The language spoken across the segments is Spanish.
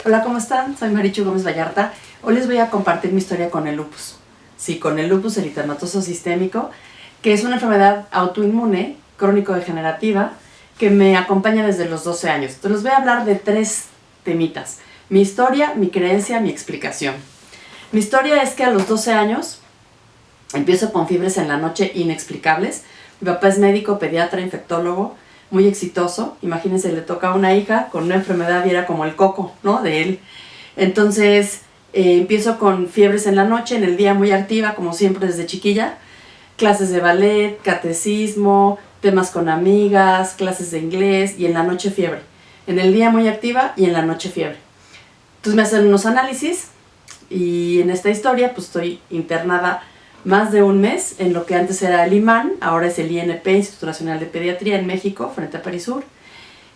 Hola, ¿cómo están? Soy Marichu Gómez Vallarta. Hoy les voy a compartir mi historia con el lupus. Sí, con el lupus eritematoso sistémico, que es una enfermedad autoinmune, crónico-degenerativa, que me acompaña desde los 12 años. Entonces les voy a hablar de 3 temitas. Mi historia, mi creencia, mi explicación. Mi historia es que a los 12 años empiezo con fiebres en la noche inexplicables. Mi papá es médico, pediatra, infectólogo, muy exitoso. Imagínense, le toca a una hija con una enfermedad y era como el coco, ¿no? De él. Entonces empiezo con fiebres en la noche, en el día muy activa, como siempre desde chiquilla. Clases de ballet, catecismo, temas con amigas, clases de inglés y en la noche fiebre. En el día muy activa y en la noche fiebre. Entonces me hacen unos análisis y en esta historia pues estoy internada más de un mes en lo que antes era el IMAN, ahora es el INP, Instituto Nacional de Pediatría en México, frente a Perisur.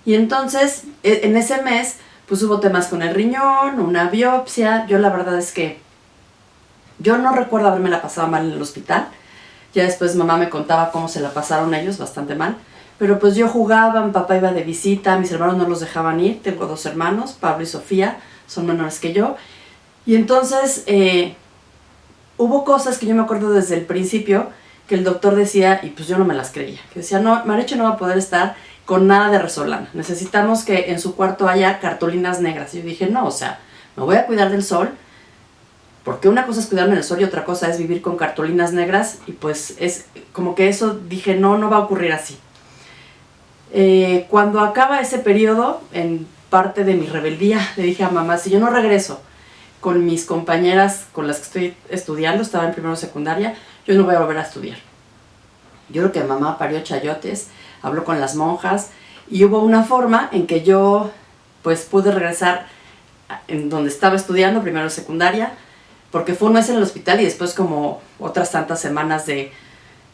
Y entonces, en ese mes, pues hubo temas con el riñón, una biopsia. Yo la verdad es que yo no recuerdo haberme la pasado mal en el hospital. Ya después mamá me contaba cómo se la pasaron ellos, bastante mal. Pero pues yo jugaba, mi papá iba de visita, mis hermanos no los dejaban ir. Tengo 2 hermanos, Pablo y Sofía, son menores que yo. Y entonces hubo cosas que yo me acuerdo desde el principio que el doctor decía, y pues yo no me las creía. Que decía, no, Marichu no va a poder estar con nada de Resolana. Necesitamos que en su cuarto haya cartulinas negras. Y yo dije, no, o sea, me voy a cuidar del sol, porque una cosa es cuidarme del sol y otra cosa es vivir con cartulinas negras. Y pues es como que eso dije, no, no va a ocurrir así. Cuando acaba ese periodo, en parte de mi rebeldía, le dije a mamá, si yo no regreso con mis compañeras con las que estoy estudiando, estaba en primero secundaria, yo no voy a volver a estudiar. Yo creo que mamá parió chayotes, habló con las monjas y hubo una forma en que yo pues pude regresar en donde estaba estudiando, primero secundaria, porque fue un mes en el hospital y después como otras tantas semanas de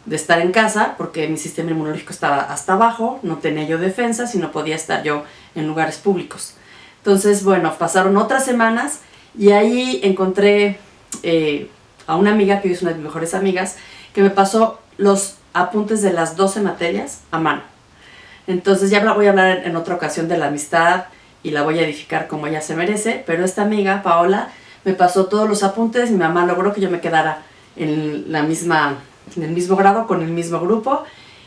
estar en casa, porque mi sistema inmunológico estaba hasta abajo, no tenía yo defensas y no podía estar yo en lugares públicos. Entonces, bueno, pasaron otras semanas y ahí encontré a una amiga que hoy es una de mis mejores amigas, que me pasó los apuntes de las 12 materias a mano. Entonces ya voy a hablar en otra ocasión de la amistad y la voy a edificar como ella se merece, pero esta amiga, Paola, me pasó todos los apuntes y mi mamá logró que yo me quedara en el mismo grado, con el mismo grupo,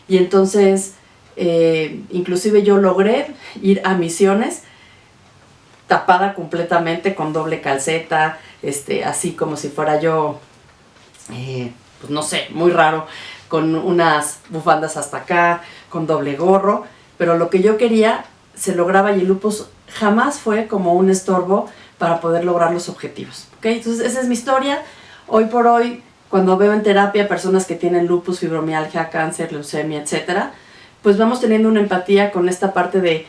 y entonces inclusive yo logré ir a misiones tapada completamente con doble calceta, así como si fuera yo, pues no sé, muy raro, con unas bufandas hasta acá, con doble gorro, pero lo que yo quería se lograba y el lupus jamás fue como un estorbo para poder lograr los objetivos, ¿ok? Entonces esa es mi historia. Hoy por hoy, cuando veo en terapia personas que tienen lupus, fibromialgia, cáncer, leucemia, etcétera, pues vamos teniendo una empatía con esta parte de,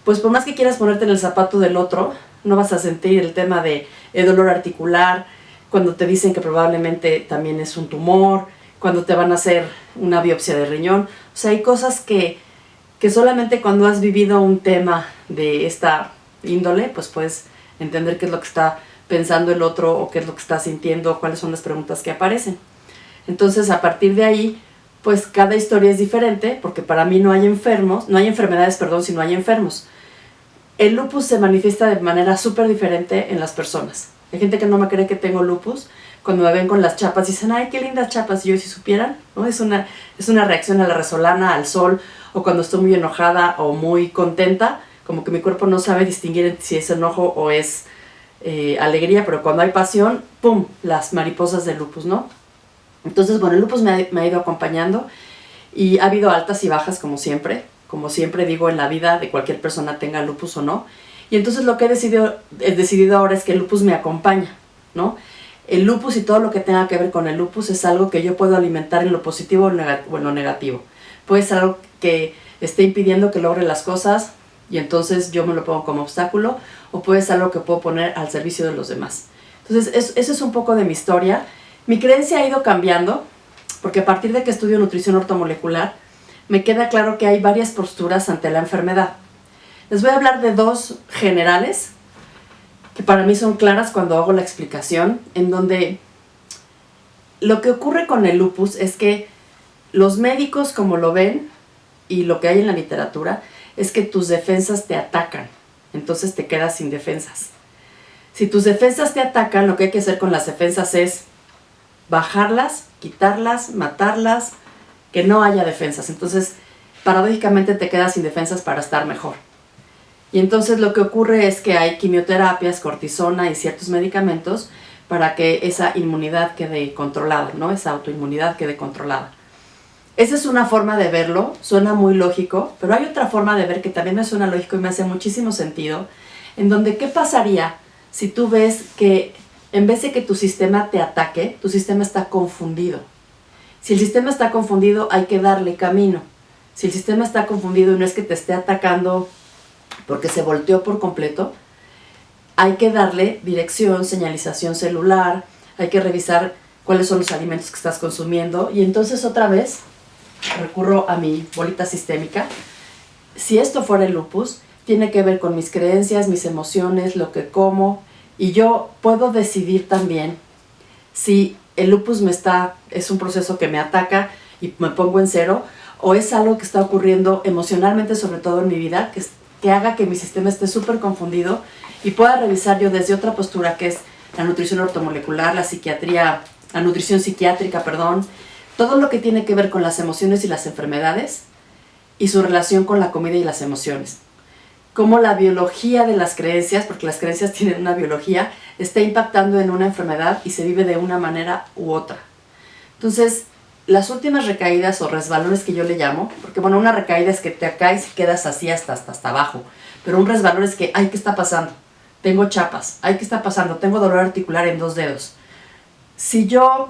pues por más que quieras ponerte en el zapato del otro, no vas a sentir el tema de dolor articular, cuando te dicen que probablemente también es un tumor, cuando te van a hacer una biopsia de riñón. O sea, hay cosas que solamente cuando has vivido un tema de esta índole, pues puedes entender qué es lo que está pensando el otro o qué es lo que está sintiendo, cuáles son las preguntas que aparecen. Entonces, a partir de ahí, pues cada historia es diferente, porque para mí no hay enfermedades, sino hay enfermos. El lupus se manifiesta de manera súper diferente en las personas. Hay gente que no me cree que tengo lupus, cuando me ven con las chapas dicen, ay, qué lindas chapas, y yo si supieran, ¿no? Es una reacción a la Resolana, al sol, o cuando estoy muy enojada o muy contenta, como que mi cuerpo no sabe distinguir si es enojo o es alegría, pero cuando hay pasión, ¡pum!, las mariposas del lupus, ¿no? Entonces, bueno, el lupus me ha ido acompañando y ha habido altas y bajas como siempre digo en la vida de cualquier persona, tenga lupus o no. Y entonces lo que he decidido ahora es que el lupus me acompaña, ¿no? El lupus y todo lo que tenga que ver con el lupus es algo que yo puedo alimentar en lo positivo o en lo negativo. Puede ser algo que esté impidiendo que logre las cosas y entonces yo me lo pongo como obstáculo, o puede ser algo que puedo poner al servicio de los demás. Entonces eso es un poco de mi historia. Mi creencia ha ido cambiando porque a partir de que estudio nutrición ortomolecular me queda claro que hay varias posturas ante la enfermedad. Les voy a hablar de 2 generales que para mí son claras cuando hago la explicación, en donde lo que ocurre con el lupus es que los médicos, como lo ven, y lo que hay en la literatura, es que tus defensas te atacan, entonces te quedas sin defensas. Si tus defensas te atacan, lo que hay que hacer con las defensas es bajarlas, quitarlas, matarlas, que no haya defensas. Entonces, paradójicamente te quedas sin defensas para estar mejor. Y entonces lo que ocurre es que hay quimioterapias, cortisona y ciertos medicamentos para que esa inmunidad quede controlada, ¿no? Esa autoinmunidad quede controlada. Esa es una forma de verlo, suena muy lógico, pero hay otra forma de ver que también me suena lógico y me hace muchísimo sentido, en donde ¿qué pasaría si tú ves que en vez de que tu sistema te ataque, tu sistema está confundido? Si el sistema está confundido, hay que darle camino. Si el sistema está confundido y no es que te esté atacando porque se volteó por completo, hay que darle dirección, señalización celular, hay que revisar cuáles son los alimentos que estás consumiendo y entonces otra vez recurro a mi bolita sistémica. Si esto fuera el lupus, tiene que ver con mis creencias, mis emociones, lo que como, y yo puedo decidir también si el lupus es un proceso que me ataca y me pongo en cero, o es algo que está ocurriendo emocionalmente, sobre todo en mi vida, que haga que mi sistema esté súper confundido y pueda revisar yo desde otra postura, que es la nutrición ortomolecular, la nutrición psiquiátrica, todo lo que tiene que ver con las emociones y las enfermedades y su relación con la comida y las emociones. Cómo la biología de las creencias, porque las creencias tienen una biología, está impactando en una enfermedad y se vive de una manera u otra. Entonces, las últimas recaídas o resbalones que yo le llamo, porque bueno, una recaída es que te caes y quedas así hasta abajo, pero un resbalón es que, ay, ¿qué está pasando? Tengo chapas, ay, ¿qué está pasando? Tengo dolor articular en 2 dedos. Si yo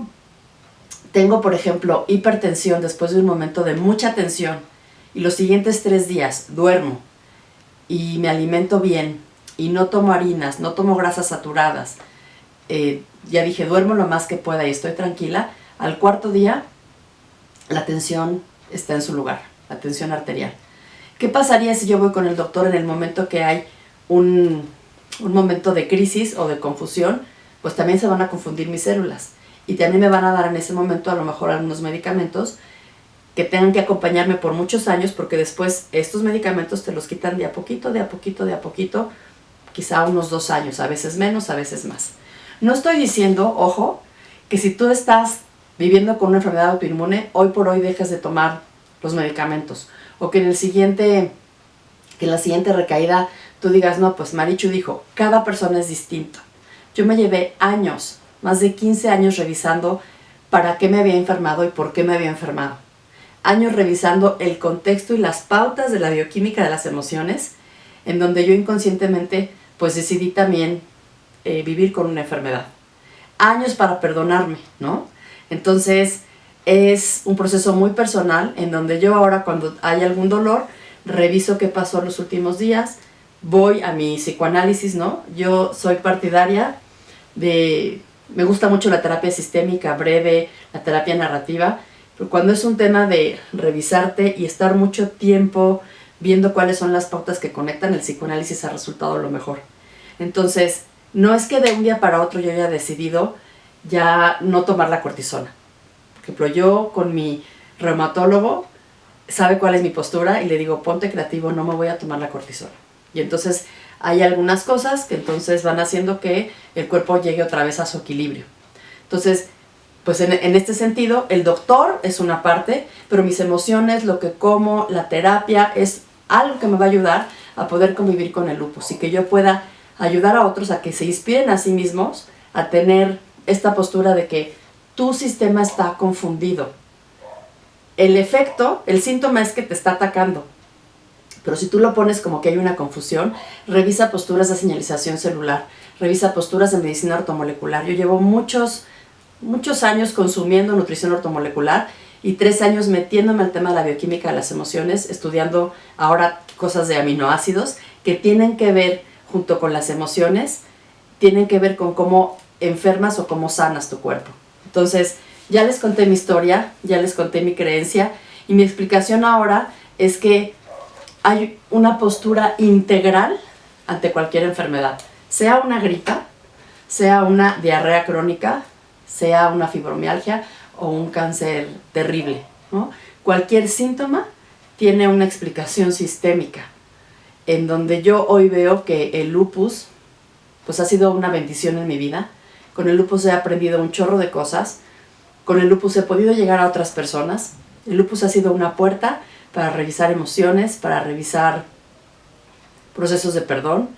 tengo, por ejemplo, hipertensión después de un momento de mucha tensión y los siguientes 3 días duermo y me alimento bien y no tomo harinas, no tomo grasas saturadas, ya dije, duermo lo más que pueda y estoy tranquila, al 4.º día la tensión está en su lugar, la tensión arterial. ¿Qué pasaría si yo voy con el doctor en el momento que hay un momento de crisis o de confusión? Pues también se van a confundir mis células y también me van a dar en ese momento a lo mejor algunos medicamentos que tengan que acompañarme por muchos años, porque después estos medicamentos te los quitan de a poquito, de a poquito, de a poquito, quizá unos 2 años, a veces menos, a veces más. No estoy diciendo, ojo, que si tú estás viviendo con una enfermedad autoinmune, hoy por hoy dejes de tomar los medicamentos, o que en la siguiente recaída tú digas, no, pues Marichu dijo, cada persona es distinta. Yo me llevé años, más de 15 años revisando para qué me había enfermado y por qué me había enfermado. Años revisando el contexto y las pautas de la bioquímica de las emociones, en donde yo inconscientemente pues decidí también vivir con una enfermedad. Años para perdonarme, ¿no? Entonces es un proceso muy personal en donde yo ahora cuando hay algún dolor reviso qué pasó los últimos días, voy a mi psicoanálisis, ¿no? Yo soy partidaria me gusta mucho la terapia sistémica breve, la terapia narrativa, pero cuando es un tema de revisarte y estar mucho tiempo viendo cuáles son las pautas que conectan, el psicoanálisis ha resultado lo mejor. Entonces, no es que de un día para otro yo haya decidido ya no tomar la cortisona. Por ejemplo, yo con mi reumatólogo sabe cuál es mi postura y le digo, ponte creativo, no me voy a tomar la cortisona. Y entonces hay algunas cosas que entonces van haciendo que el cuerpo llegue otra vez a su equilibrio. Entonces, pues en este sentido, el doctor es una parte, pero mis emociones, lo que como, la terapia, es algo que me va a ayudar a poder convivir con el lupus y que yo pueda ayudar a otros a que se inspiren a sí mismos, a tener esta postura de que tu sistema está confundido. El efecto, el síntoma es que te está atacando, pero si tú lo pones como que hay una confusión, revisa posturas de señalización celular, revisa posturas de medicina ortomolecular. Yo llevo muchos años consumiendo nutrición ortomolecular y 3 años metiéndome al tema de la bioquímica de las emociones, estudiando ahora cosas de aminoácidos que tienen que ver, junto con las emociones, tienen que ver con cómo enfermas o cómo sanas tu cuerpo. Entonces, ya les conté mi historia, ya les conté mi creencia y mi explicación ahora es que hay una postura integral ante cualquier enfermedad, sea una gripa, sea una diarrea crónica, sea una fibromialgia o un cáncer terrible, ¿no? Cualquier síntoma tiene una explicación sistémica, en donde yo hoy veo que el lupus pues ha sido una bendición en mi vida. Con el lupus he aprendido un chorro de cosas. Con el lupus he podido llegar a otras personas. El lupus ha sido una puerta para revisar emociones, para revisar procesos de perdón,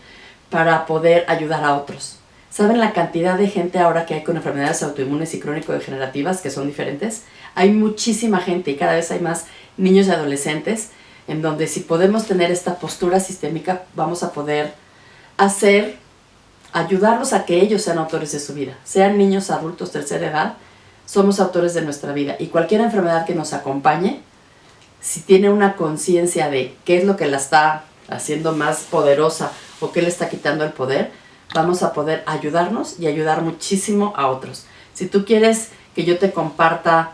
para poder ayudar a otros. ¿Saben la cantidad de gente ahora que hay con enfermedades autoinmunes y crónico-degenerativas que son diferentes? Hay muchísima gente y cada vez hay más niños y adolescentes en donde si podemos tener esta postura sistémica vamos a poder ayudarlos a que ellos sean autores de su vida. Sean niños, adultos, tercera edad, somos autores de nuestra vida. Y cualquier enfermedad que nos acompañe, si tiene una conciencia de qué es lo que la está haciendo más poderosa o qué le está quitando el poder, vamos a poder ayudarnos y ayudar muchísimo a otros. Si tú quieres que yo te comparta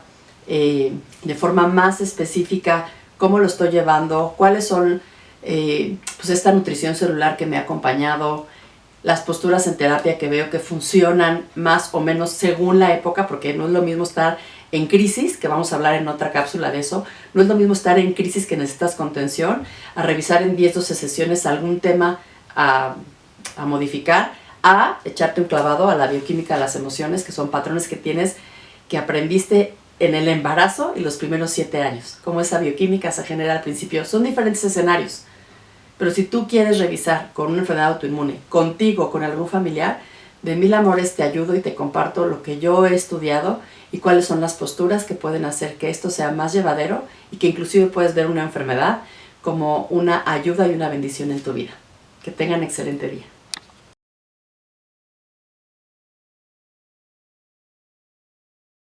de forma más específica cómo lo estoy llevando, cuáles son pues esta nutrición celular que me ha acompañado, las posturas en terapia que veo que funcionan más o menos según la época, porque no es lo mismo estar en crisis, que vamos a hablar en otra cápsula de eso, no es lo mismo estar en crisis que necesitas contención, a revisar en 10, 12 sesiones algún tema a modificar, a echarte un clavado a la bioquímica de las emociones, que son patrones que tienes, que aprendiste en el embarazo y los primeros 7 años. Cómo esa bioquímica se genera al principio. Son diferentes escenarios. Pero si tú quieres revisar con una enfermedad autoinmune, contigo o con algún familiar, de mil amores te ayudo y te comparto lo que yo he estudiado y cuáles son las posturas que pueden hacer que esto sea más llevadero y que inclusive puedes ver una enfermedad como una ayuda y una bendición en tu vida. Que tengan excelente día.